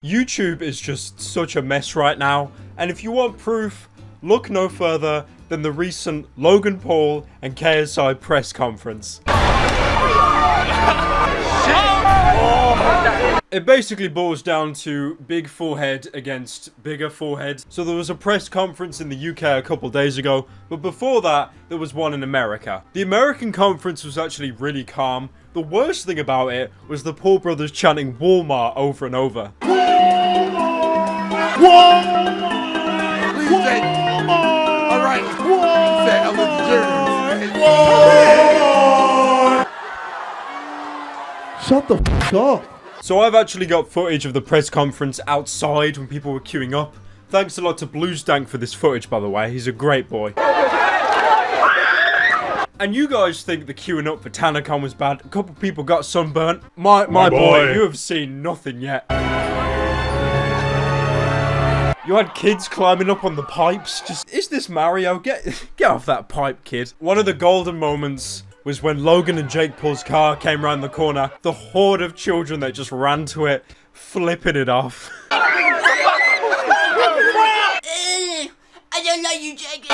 YouTube is just such a mess right now, and if you want proof, look no further than the recent Logan Paul and KSI press conference. It basically boils down to big forehead against bigger forehead. So there was a press conference in the UK a couple days ago, but before that, there was one in America. The American conference was actually really calm. The worst thing about it was the Paul brothers chanting Walmart over and over. Walmart! Please say, all right, say Walmart! Shut the f*** up. So I've actually got footage of the press conference outside when people were queuing up. Thanks a lot to Bluestank for this footage, by the way. He's a great boy. And you guys think the queuing up for TanaCon was bad. A couple people got sunburnt. My boy, you have seen nothing yet. You had kids climbing up on the pipes. Is this Mario? Get off that pipe, kid. One of the golden moments was when Logan and Jake Paul's car came around the corner. The horde of children that just ran to it, flipping it off. I don't like you, Jake.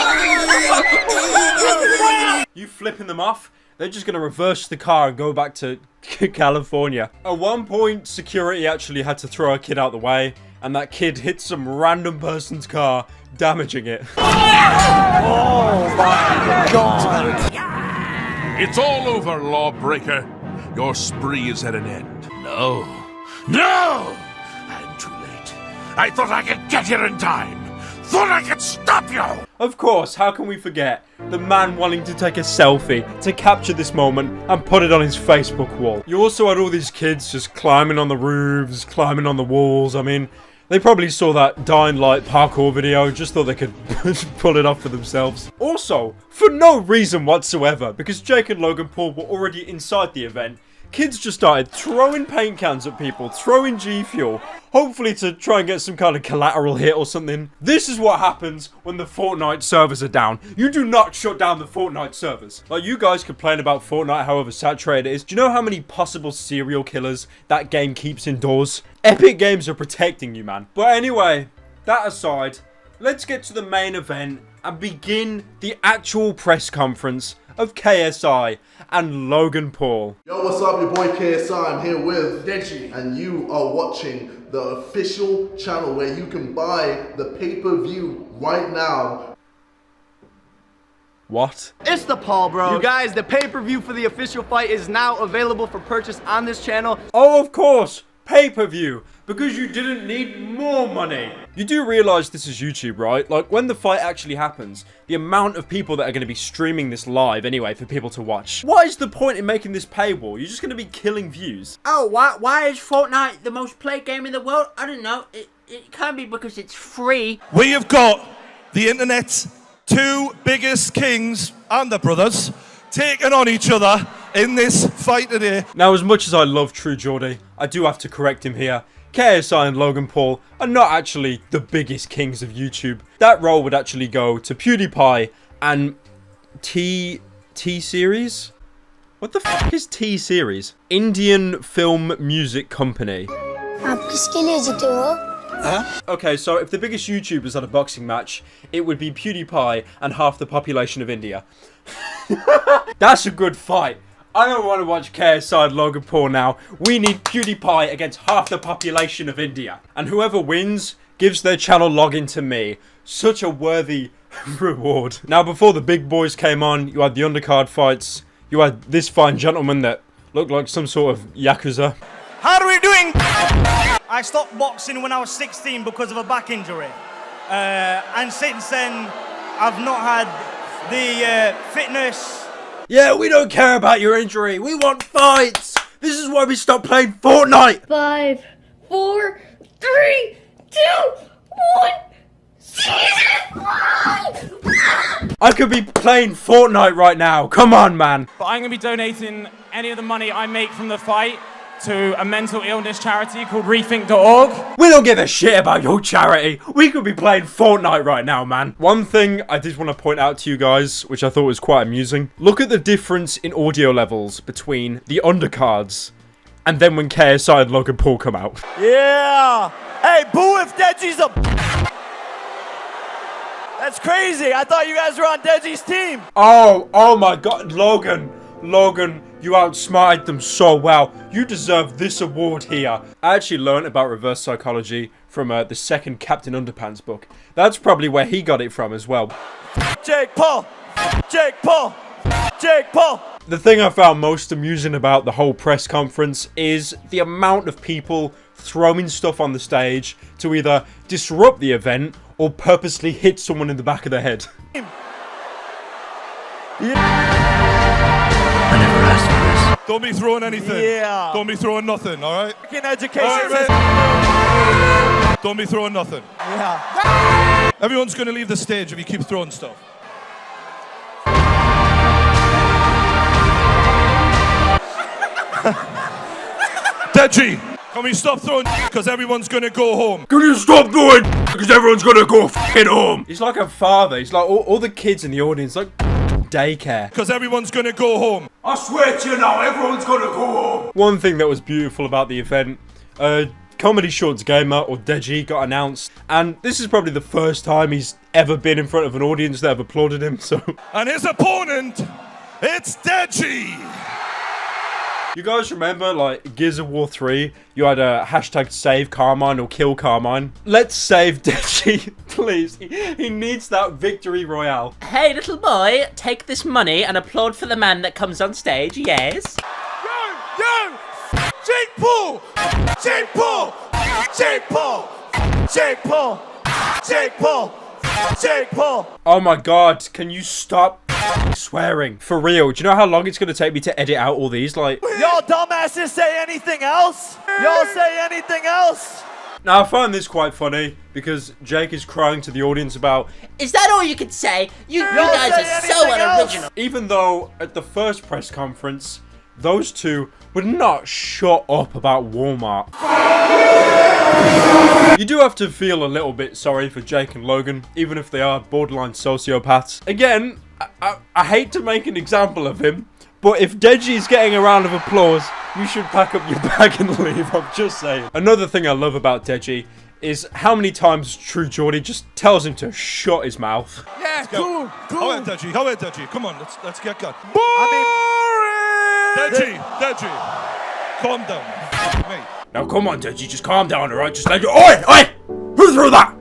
You flipping them off? They're just going to reverse the car and go back to California. At one point, security actually had to throw a kid out the way, and that kid hit some random person's car, damaging it. Oh my God! It's all over, lawbreaker. Your spree is at an end. No. I'm too late. I thought I could get here in time. Thought I could stop you! Of course, how can we forget the man wanting to take a selfie to capture this moment and put it on his Facebook wall. You also had all these kids just climbing on the roofs, climbing on the walls. I mean, they probably saw that Dying Light parkour video, just thought they could pull it off for themselves. Also, for no reason whatsoever, because Jake and Logan Paul were already inside the event, kids just started throwing paint cans at people, throwing G Fuel, hopefully to try and get some kind of collateral hit or something. This is what happens when the Fortnite servers are down. You do not shut down the Fortnite servers. Like, you guys complain about Fortnite, however saturated it is. Do you know how many possible serial killers that game keeps indoors? Epic Games are protecting you, man. But anyway, that aside, let's get to the main event and begin the actual press conference of KSI and Logan Paul. Yo, what's up? Your boy KSI. I'm here with Deji, and you are watching the official channel where you can buy the pay-per-view right now. What? It's the Paul Bros. You guys, the pay-per-view for the official fight is now available for purchase on this channel. Oh, of course. Pay-per-view, because you didn't need more money. You do realize this is YouTube, right? Like, when the fight actually happens, the amount of people that are going to be streaming this live anyway for people to watch. What is the point in making this paywall? You're just going to be killing views. Oh, why is Fortnite the most played game in the world? I don't know. It can't be because it's free. We have got the internet's two biggest kings and the brothers taking on each other in this fight today. Now, as much as I love True Geordie, I do have to correct him here. KSI and Logan Paul are not actually the biggest kings of YouTube. That role would actually go to PewDiePie and T-Series? What the fuck is T-Series? Indian Film Music Company. Okay, so if the biggest YouTubers had a boxing match, it would be PewDiePie and half the population of India. That's a good fight. I don't want to watch KSI and Logan Paul now. We need PewDiePie against half the population of India. And whoever wins gives their channel login to me. Such a worthy reward. Now, before the big boys came on, you had the undercard fights. You had this fine gentleman that looked like some sort of Yakuza. How are we doing? I stopped boxing when I was 16 because of a back injury. And since then, I've not had the fitness. Yeah, we don't care about your injury. We want fights. This is why we stopped playing Fortnite. 5, 4, 3, 2, 1. I could be playing Fortnite right now. Come on, man. But I'm going to be donating any of the money I make from the fight to a mental illness charity called Rethink.org. We don't give a shit about your charity. We could be playing Fortnite right now, man. One thing I did want to point out to you guys, which I thought was quite amusing. Look at the difference in audio levels between the undercards and then when KSI and Logan Paul come out. Yeah! do if Deji's a... That's crazy. I thought you guys were on Deji's team. Oh my God, Logan, you outsmarted them so well. You deserve this award here. I actually learned about reverse psychology from the second Captain Underpants book. That's probably where he got it from as well. Jake Paul. Jake Paul. Jake Paul. The thing I found most amusing about the whole press conference is the amount of people throwing stuff on the stage to either disrupt the event or purposely hit someone in the back of the head. I never asked for this. Don't be throwing anything. Yeah. Don't be throwing nothing, alright? In education. All right, mate. Don't be throwing nothing. Yeah. Everyone's going to leave the stage if you keep throwing stuff. Deji, can we stop throwing because everyone's going to go home? Can you stop doing? Because everyone's gonna go f***ing home. He's like a father. He's like all the kids in the audience, like daycare. Because everyone's going to go home. I swear to you now, everyone's gonna go home. One thing that was beautiful about the event, Comedy Shorts Gamer, or Deji, got announced. And this is probably the first time he's ever been in front of an audience that have applauded him, so... And his opponent, it's Deji. You guys remember, like, Gears of War 3, you had a hashtag save Carmine or kill Carmine? Let's save Deji, please. He needs that victory royale. Hey, little boy, take this money and applaud for the man that comes on stage, yes? Yo! Jake Paul! Jake Paul! Jake Paul! Jake Paul! Jake Paul! Jake Paul! Oh my God, can you stop swearing? For real, do you know how long it's going to take me to edit out all these? Like, Y'all dumbasses say anything else? Y'all say anything else? now I find this quite funny because Jake is crying to the audience about, Is that all you can say? You guys say are so anything else? unoriginal. even though at the first press conference, those two would not shut up about Walmart. You do have to feel a little bit sorry for Jake and Logan, even if they are borderline sociopaths. Again, I hate to make an example of him, but if Deji is getting a round of applause, you should pack up your bag and leave, I'm just saying. Another thing I love about Deji is how many times True Geordie just tells him to shut his mouth. Yeah, cool. How about Deji? How about Deji? Come on, let's get going. Deji, calm down, mate. Now come on, Deji, just calm down, alright? Just let you— Oi! Who threw that?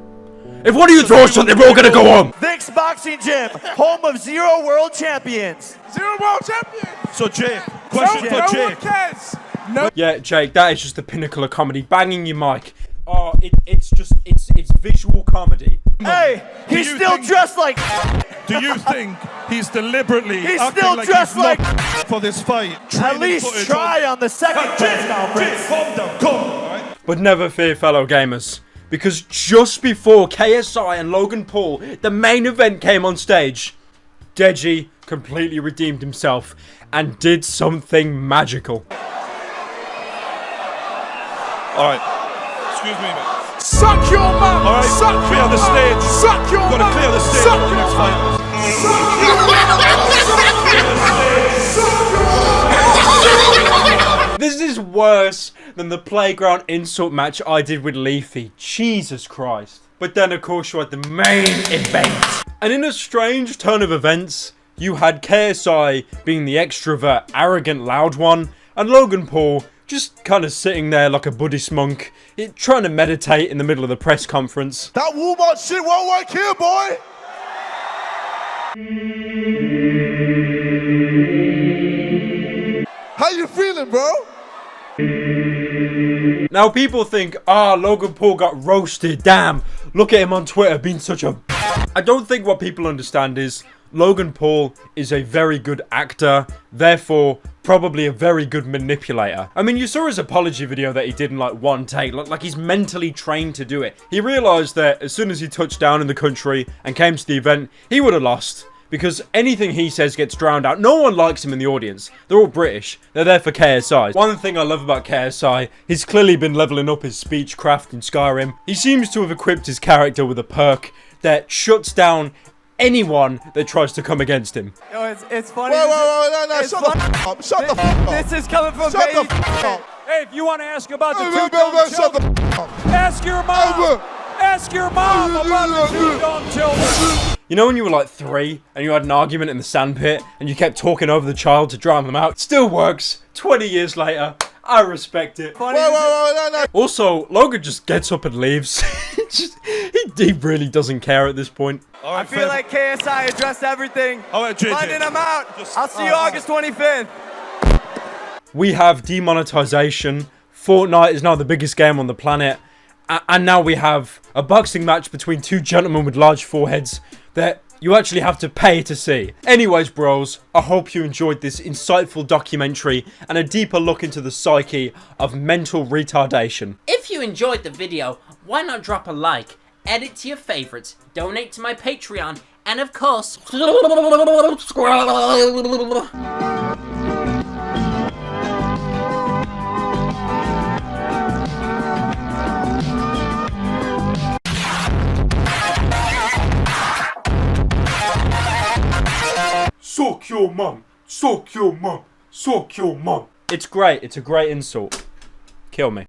If one of you throws something, we're all gonna go home! Vic's Boxing Gym, home of 0 world champions. 0 world champion. So Jake, question for No one Jake. cares. No. Yeah, Jake, that is just the pinnacle of comedy. Banging your mic. Oh, it's visual comedy. Hey, he's you still think- dressed like... Do you think he's deliberately He's acting still like dressed he's like- not for this fight? At Training least footage try on- on the second press conference. Jake, calm down, come on. All right? But never fear, fellow gamers, because just before KSI and Logan Paul, the main event, came on stage, Deji completely redeemed himself and did something magical. All right. Excuse me, mate. Suck your mum. All right, Suck clear your the mum. stage. Suck your We've got mum. to clear the stage Suck for the your next mum. fight. This is worse than the playground insult match I did with Leafy. Jesus Christ. But then, of course, you had the main event. And in a strange turn of events, you had KSI being the extrovert, arrogant, loud one, and Logan Paul just kind of sitting there like a Buddhist monk, trying to meditate in the middle of the press conference. That Walmart shit won't work here, boy. How you feeling, bro? Now people think, Logan Paul got roasted, damn, look at him on Twitter being such a... I don't think what people understand is Logan Paul is a very good actor, therefore probably a very good manipulator. I mean, you saw his apology video that he did in like one take, like he's mentally trained to do it. He realised that as soon as he touched down in the country and came to the event, he would have lost. Because anything he says gets drowned out. No one likes him in the audience. They're all British. They're there for KSI. One thing I love about KSI, he's clearly been leveling up his speech craft in Skyrim. He seems to have equipped his character with a perk that shuts down anyone that tries to come against him. Yo, it's funny. Wait, no, It's shut the f up. Shut the f up. This is coming from Shut the Baby. f up. Hey, if you want to ask about the two dumb children, ask your mom. Ask your mom about the two dumb children. You know when you were like 3 and you had an argument in the sandpit and you kept talking over the child to drown them out? Still works. 20 years later, I respect it. No. Also, Logan just gets up and leaves. he really doesn't care at this point. I feel like KSI addressed everything. London, I'm out. I'll see you August 25th. We have demonetization. Fortnite is now the biggest game on the planet. And now we have a boxing match between two gentlemen with large foreheads that you actually have to pay to see. Anyways, bros, I hope you enjoyed this insightful documentary and a deeper look into the psyche of mental retardation. If you enjoyed the video, why not drop a like, edit to your favorites, donate to my Patreon, and of course... Suck your mum, suck your mum, suck your mum. It's great, it's a great insult. Kill me.